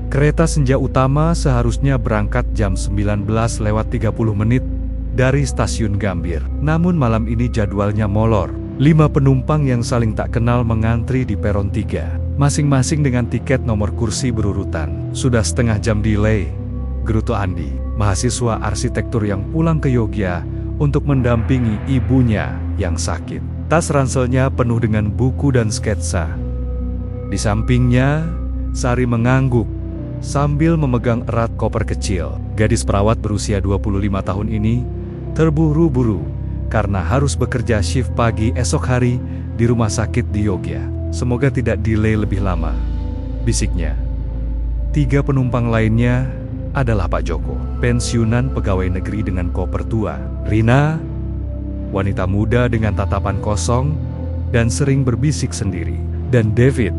Kereta senja utama seharusnya berangkat jam 19:30 dari stasiun Gambir. Namun malam ini jadwalnya molor. 5 penumpang yang saling tak kenal mengantri di peron 3, masing-masing dengan tiket nomor kursi berurutan. Sudah setengah jam delay, gerutu Andi, mahasiswa arsitektur yang pulang ke Yogya untuk mendampingi ibunya yang sakit. Tas ranselnya penuh dengan buku dan sketsa. Di sampingnya, Sari mengangguk sambil memegang erat koper kecil. Gadis perawat berusia 25 tahun ini terburu-buru karena harus bekerja shift pagi esok hari di rumah sakit di Yogya. Semoga tidak delay lebih lama, bisiknya. 3 penumpang lainnya adalah Pak Joko, pensiunan pegawai negeri dengan koper tua. Rina, wanita muda dengan tatapan kosong dan sering berbisik sendiri. Dan David,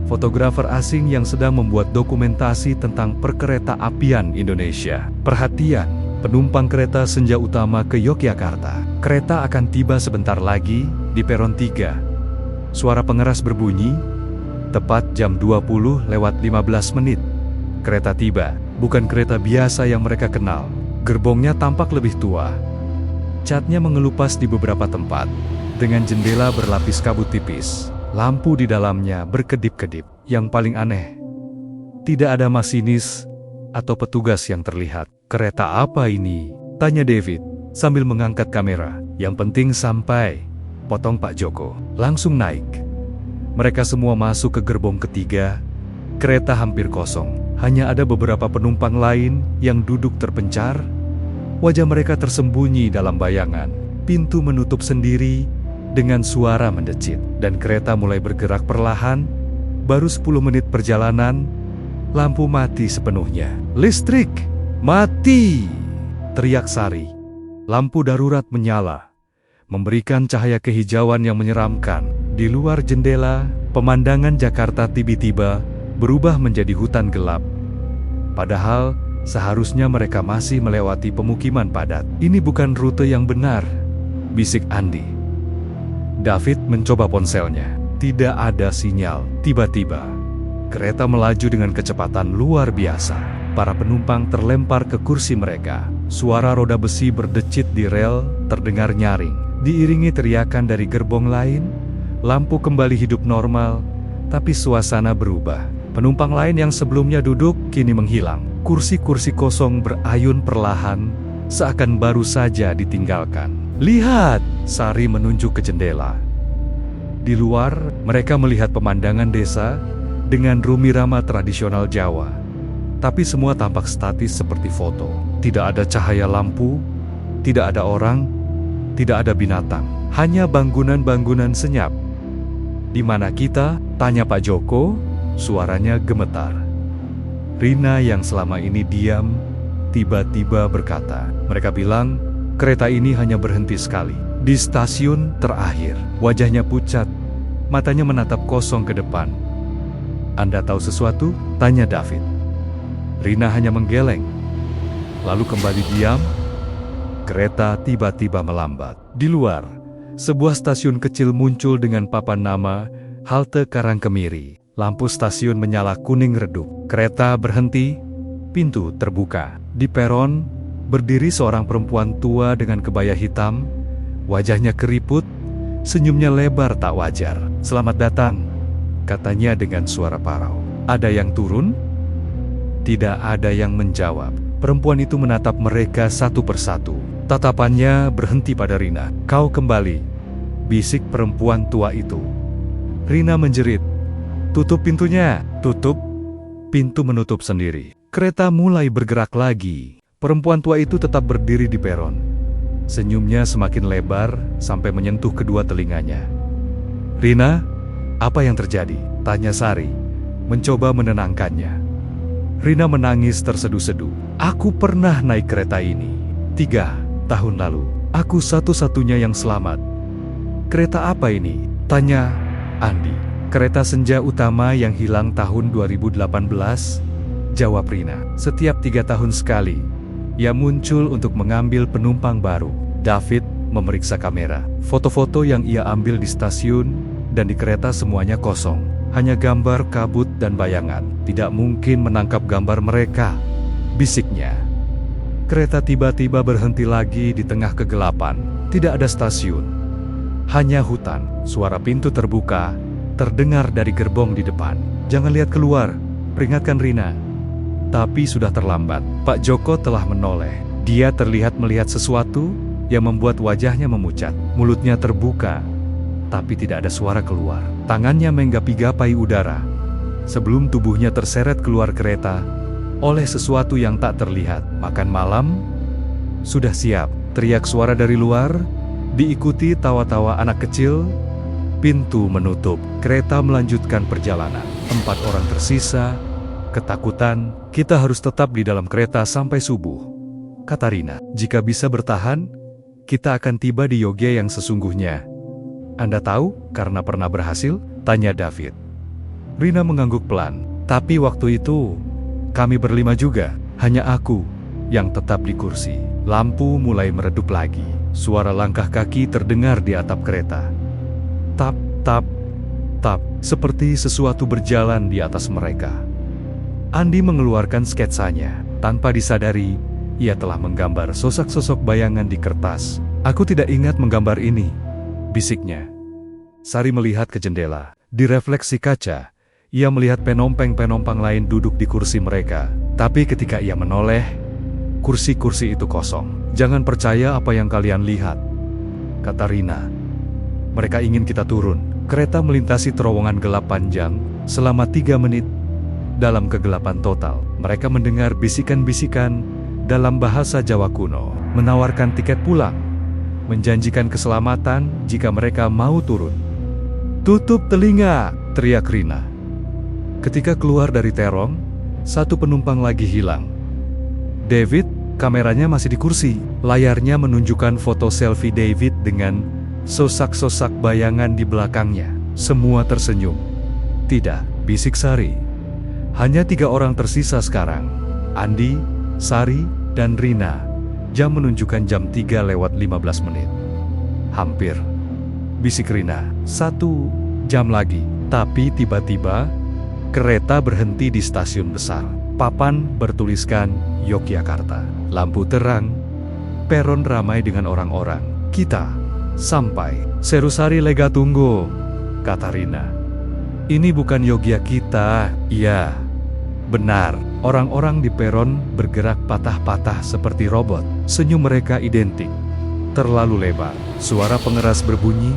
fotografer asing yang sedang membuat dokumentasi tentang perkereta-apian Indonesia. Perhatian! Penumpang kereta senja utama ke Yogyakarta. Kereta akan tiba sebentar lagi di peron 3. Suara pengeras berbunyi, tepat jam 20:15. Kereta tiba, bukan kereta biasa yang mereka kenal. Gerbongnya tampak lebih tua. Catnya mengelupas di beberapa tempat, dengan jendela berlapis kabut tipis. Lampu di dalamnya berkedip-kedip. Yang paling aneh, tidak ada masinis atau petugas yang terlihat. "Kereta apa ini?" tanya David sambil mengangkat kamera. "Yang penting sampai," potong Pak Joko. Langsung naik. Mereka semua masuk ke gerbong ketiga. Kereta hampir kosong. Hanya ada beberapa penumpang lain yang duduk terpencar. Wajah mereka tersembunyi dalam bayangan. Pintu menutup sendiri dengan suara mendecit. Dan kereta mulai bergerak perlahan. Baru 10 menit perjalanan, lampu mati sepenuhnya. "Listrik! Mati!" teriak Sari. Lampu darurat menyala, memberikan cahaya kehijauan yang menyeramkan. Di luar jendela, pemandangan Jakarta tiba-tiba berubah menjadi hutan gelap. Padahal, seharusnya mereka masih melewati pemukiman padat. "Ini bukan rute yang benar," bisik Andi. David mencoba ponselnya. Tidak ada sinyal. Tiba-tiba, kereta melaju dengan kecepatan luar biasa. Para penumpang terlempar ke kursi mereka. Suara roda besi berdecit di rel terdengar nyaring. Diiringi teriakan dari gerbong lain, lampu kembali hidup normal, tapi suasana berubah. Penumpang lain yang sebelumnya duduk kini menghilang. Kursi-kursi kosong berayun perlahan, seakan baru saja ditinggalkan. "Lihat!" Sari menunjuk ke jendela. Di luar, mereka melihat pemandangan desa dengan rumirama tradisional Jawa. Tapi semua tampak statis seperti foto. Tidak ada cahaya lampu, tidak ada orang, tidak ada binatang. Hanya bangunan-bangunan senyap. "Di mana kita?" tanya Pak Joko, suaranya gemetar. Rina yang selama ini diam, tiba-tiba berkata, "Mereka bilang, kereta ini hanya berhenti sekali. Di stasiun terakhir." Wajahnya pucat, matanya menatap kosong ke depan. "Anda tahu sesuatu?" tanya David. Rina hanya menggeleng, lalu kembali diam. Kereta tiba-tiba melambat. Di luar, sebuah stasiun kecil muncul dengan papan nama Halte Karangkemiri. Lampu stasiun menyala kuning redup. Kereta berhenti, pintu terbuka. Di peron, berdiri seorang perempuan tua dengan kebaya hitam. Wajahnya keriput, senyumnya lebar tak wajar. "Selamat datang," katanya dengan suara parau. "Ada yang turun?" Tidak ada yang menjawab. Perempuan itu menatap mereka satu persatu. Tatapannya berhenti pada Rina. "Kau kembali," bisik perempuan tua itu. Rina menjerit, "Tutup pintunya!" "Tutup!" Pintu menutup sendiri. Kereta mulai bergerak lagi. Perempuan tua itu tetap berdiri di peron. Senyumnya semakin lebar sampai menyentuh kedua telinganya. "Rina, apa yang terjadi?" tanya Sari, mencoba menenangkannya. Rina menangis terseduh-seduh. "Aku pernah naik kereta ini 3 tahun lalu. Aku satu-satunya yang selamat." "Kereta apa ini?" tanya Andi. "Kereta senja utama yang hilang tahun 2018, jawab Rina. "Setiap 3 tahun sekali, ia muncul untuk mengambil penumpang baru." David memeriksa kamera. Foto-foto yang ia ambil di stasiun dan di kereta semuanya kosong. hanya gambar kabut dan bayangan. Tidak mungkin menangkap gambar mereka, bisiknya. Kereta tiba-tiba berhenti lagi di tengah kegelapan. Tidak ada stasiun, hanya hutan. Suara pintu terbuka terdengar dari gerbong di depan. "Jangan lihat keluar," peringatkan Rina. Tapi sudah terlambat. Pak Joko telah menoleh. Dia terlihat melihat sesuatu yang membuat wajahnya memucat. Mulutnya terbuka, tapi tidak ada suara keluar. Tangannya menggapai-gapai udara, sebelum tubuhnya terseret keluar kereta oleh sesuatu yang tak terlihat. "Makan malam sudah siap," teriak suara dari luar, diikuti tawa-tawa anak kecil. Pintu menutup. Kereta melanjutkan perjalanan. 4 orang tersisa, ketakutan. "Kita harus tetap di dalam kereta sampai subuh," kata Rina. "Jika bisa bertahan, kita akan tiba di Yogyakarta yang sesungguhnya." "Anda tahu karena pernah berhasil?" tanya David. Rina mengangguk pelan. "Tapi waktu itu, kami berlima juga. Hanya aku yang tetap di kursi." Lampu mulai meredup lagi. Suara langkah kaki terdengar di atap kereta. Tap, tap, tap, seperti sesuatu berjalan di atas mereka. Andi mengeluarkan sketsanya. Tanpa disadari, ia telah menggambar sosok-sosok bayangan di kertas. "Aku tidak ingat menggambar ini," bisiknya. Sari melihat ke jendela. Di refleksi kaca, ia melihat penumpang-penumpang lain duduk di kursi mereka. Tapi ketika ia menoleh, kursi-kursi itu kosong. "Jangan percaya apa yang kalian lihat," kata Rina. "Mereka ingin kita turun." Kereta melintasi terowongan gelap panjang selama 3 menit. Dalam kegelapan total, mereka mendengar bisikan-bisikan dalam bahasa Jawa kuno, menawarkan tiket pulang, menjanjikan keselamatan jika mereka mau turun. "Tutup telinga!" teriak Rina. Ketika keluar dari terong, satu penumpang lagi hilang. David, kameranya masih di kursi. Layarnya menunjukkan foto selfie David dengan sosak-sosak bayangan di belakangnya. Semua tersenyum. "Tidak," bisik Sari. "Hanya 3 orang tersisa sekarang. Andi, Sari, dan Rina." Jam menunjukkan jam 3:15. "Hampir," bisik Rina. 1 jam lagi." Tapi tiba-tiba, kereta berhenti di stasiun besar. Papan bertuliskan Yogyakarta. Lampu terang, peron ramai dengan orang-orang. "Kita sampai." "Seru Sari lega tunggu," kata Rina. "Ini bukan Yogyakarta kita." "Iya, benar." Orang-orang di peron bergerak patah-patah seperti robot. Senyum mereka identik, terlalu lebar. Suara pengeras berbunyi,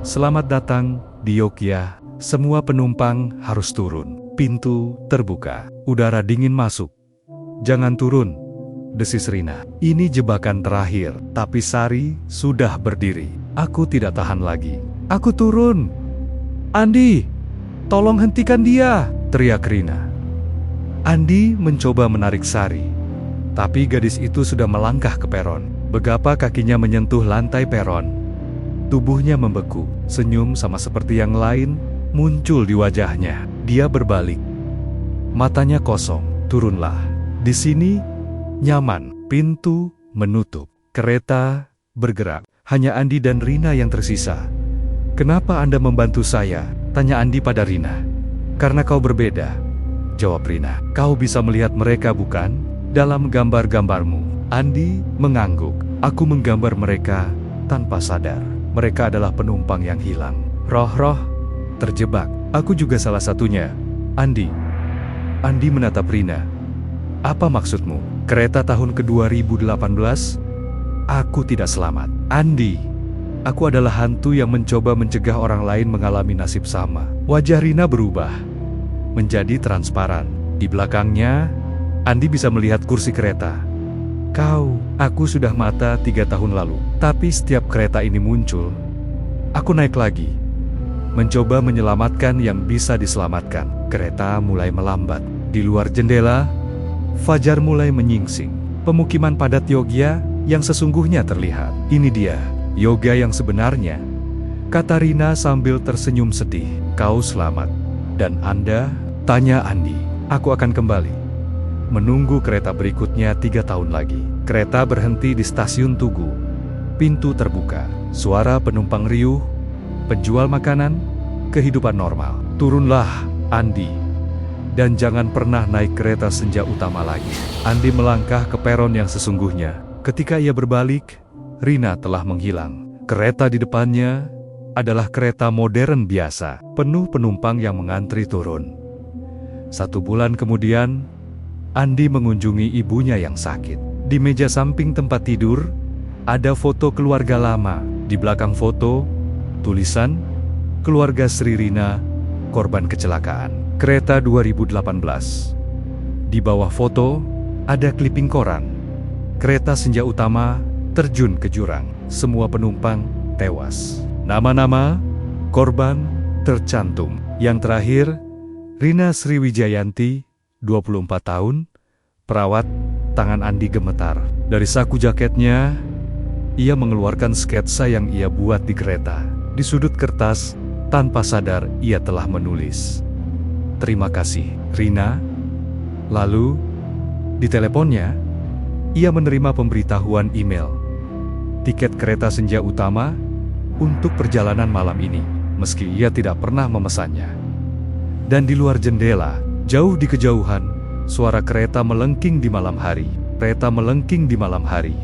"Selamat datang di Yogyakarta. Semua penumpang harus turun." Pintu terbuka. Udara dingin masuk. "Jangan turun," desis Rina. "Ini jebakan terakhir." Tapi Sari sudah berdiri. "Aku tidak tahan lagi. Aku turun." "Andi, tolong hentikan dia!" teriak Rina. Andi mencoba menarik Sari, tapi gadis itu sudah melangkah ke peron. Begapa kakinya menyentuh lantai peron. Tubuhnya membeku. Senyum sama seperti yang lain muncul di wajahnya. Dia berbalik. Matanya kosong. "Turunlah. Di sini nyaman." Pintu menutup. Kereta bergerak. Hanya Andi dan Rina yang tersisa. "Kenapa Anda membantu saya?" tanya Andi pada Rina. "Karena kau berbeda," jawab Rina. "Kau bisa melihat mereka bukan? Dalam gambar-gambarmu." Andi mengangguk. "Aku menggambar mereka tanpa sadar. Mereka adalah penumpang yang hilang. Roh-roh terjebak. Aku juga salah satunya, Andi." Andi menatap Rina. "Apa maksudmu?" "Kereta tahun ke-2018? Aku tidak selamat." "Andi, aku adalah hantu yang mencoba mencegah orang lain mengalami nasib sama." Wajah Rina berubah menjadi transparan. Di belakangnya, Andi bisa melihat kursi kereta. Aku sudah mata 3 tahun lalu. Tapi setiap kereta ini muncul, aku naik lagi. Mencoba menyelamatkan yang bisa diselamatkan." Kereta mulai melambat. Di luar jendela, fajar mulai menyingsing. Pemukiman padat Yogyakarta yang sesungguhnya terlihat. "Ini dia, Yogyakarta yang sebenarnya," kata Rina sambil tersenyum sedih. "Kau selamat. Dan Anda?" tanya Andi. "Aku akan kembali. Menunggu kereta berikutnya 3 tahun lagi." Kereta berhenti di stasiun Tugu. Pintu terbuka. Suara penumpang riuh, penjual makanan, kehidupan normal. Turunlah, Andi. Dan jangan pernah naik kereta senja utama lagi. Andi melangkah ke peron yang sesungguhnya. Ketika ia berbalik, Rina telah menghilang. Kereta di depannya adalah kereta modern biasa, penuh penumpang yang mengantri turun. 1 bulan kemudian, Andi mengunjungi ibunya yang sakit. Di meja samping tempat tidur, ada foto keluarga lama. Di belakang foto, tulisan, "Keluarga Sri Rina, korban kecelakaan kereta 2018. Di bawah foto, ada kliping koran. Kereta senja utama terjun ke jurang. Semua penumpang tewas. Nama-nama korban tercantum. Yang terakhir, Rina Sriwijayanti, 24 tahun, perawat. Tangan Andi gemetar. Dari saku jaketnya, ia mengeluarkan sketsa yang ia buat di kereta. Di sudut kertas, tanpa sadar ia telah menulis, "Terima kasih, Rina." Lalu, di teleponnya, ia menerima pemberitahuan email. Tiket kereta senja utama untuk perjalanan malam ini, meski ia tidak pernah memesannya. Dan di luar jendela, jauh di kejauhan, suara kereta melengking di malam hari. Kereta melengking di malam hari.